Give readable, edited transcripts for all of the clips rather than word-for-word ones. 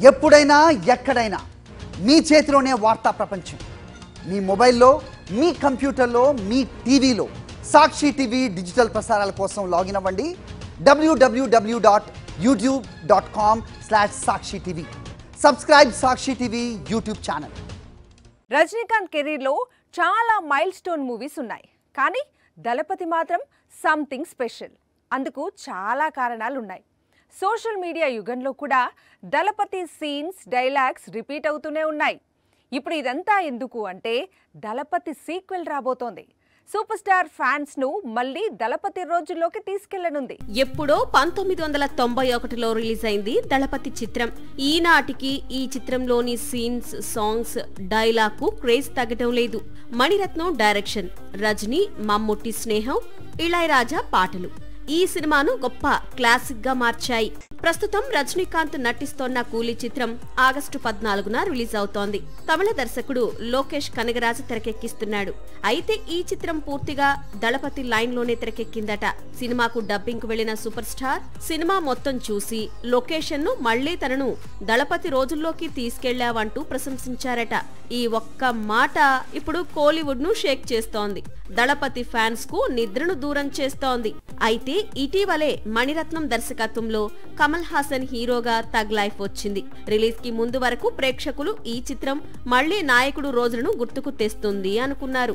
ఎప్పుడైనా ఎక్కడైనా మీ చేతిలోనే వార్తా ప్రపంచం. మీ మొబైల్లో, మీ కంప్యూటర్లో, మీ టీవీలో సాక్షి టీవీ డిజిటల్ ప్రసారాల కోసం లాగిన్ అవ్వండి www.youtube.com/sakshi tv. సబ్స్క్రైబ్ సాక్షి టీవీ యూట్యూబ్ ఛానల్. రజనీకాంత్ కెరీర్లో చాలా మైల్ స్టోన్ మూవీస్ ఉన్నాయి, కానీ దళపతి మాత్రం సంథింగ్ స్పెషల్. అందుకు చాలా కారణాలు ఉన్నాయి. సోషల్ మీడియా యుగంలో కూడా దళపతి సీన్స్, డైలాగ్స్ రిపీట్ అవుతూనే ఉన్నాయి. ఇప్పుడు ఇదంతా ఎందుకు అంటే దళపతి సీక్వెల్ రాబోతోంది. సూపర్ స్టార్ ఫ్యాన్స్ ను మళ్ళీ దళపతి రోజుల్లోకి తీసుకెళ్లనుంది. ఎప్పుడో 1991లో రిలీజ్ అయింది దళపతి చిత్రం. ఈనాటికి ఈ చిత్రంలోని సీన్స్, సాంగ్స్, డైలాగ్ కు క్రేజ్ తగ్గటం లేదు. మణిరత్నం డైరెక్షన్, రజనీ, మమ్ముట్టి స్నేహం, ఇళయరాజా పాటలు ఈ సినిమాను గొప్ప క్లాసిక్ గా మార్చాయి. ప్రస్తుతం రజనీకాంత్ నటిస్తోన్న కూలీ చిత్రం ఆగస్టు 14న రిలీజ్ అవుతోంది. తమిళ దర్శకుడు లోకేష్ కనగరాజు తెరకెక్కిస్తున్నాడు. అయితే ఈ చిత్రం పూర్తిగా దళపతి లైన్ లోనే తెరకెక్కిందట. సినిమాకు డబ్బింగ్ కు వెళ్లిన సూపర్ స్టార్ సినిమా మొత్తం చూసి లొకేషన్ ను మళ్లీ తనను దళపతి రోజుల్లోకి తీసుకెళ్లావంటూ ప్రశంసించారట. ఈ ఒక్క మాట ఇప్పుడు కోలీవుడ్ ను షేక్ చేస్తోంది. దళపతి ఫ్యాన్స్ కు నిద్రను దూరం చేస్తోంది. అయితే ఇటీవలే మణిరత్నం దర్శకత్వంలో కమల్ హాసన్ హీరోగా తగ్ లైఫ్ వచ్చింది. రిలీజ్ కి ముందు వరకు ప్రేక్షకులు ఈ చిత్రం మళ్లీ నాయకుడు రోజులను గుర్తుకు తెస్తుంది అనుకున్నారు.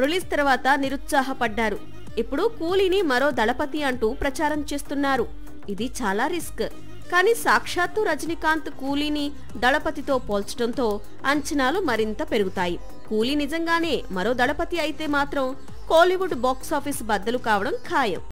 రిలీజ్ తర్వాత నిరుత్సాహపడ్డారు. ఇప్పుడు కూలీని మరో దళపతి అంటూ ప్రచారం చేస్తున్నారు. ఇది చాలా రిస్క్. కానీ సాక్షాత్తు రజనీకాంత్ కూలీని దళపతితో పోల్చడంతో అంచనాలు మరింత పెరుగుతాయి. కూలీ నిజంగానే మరో దళపతి అయితే మాత్రం కోలీవుడ్ బాక్సాఫీస్ బద్దలు కావడం ఖాయం.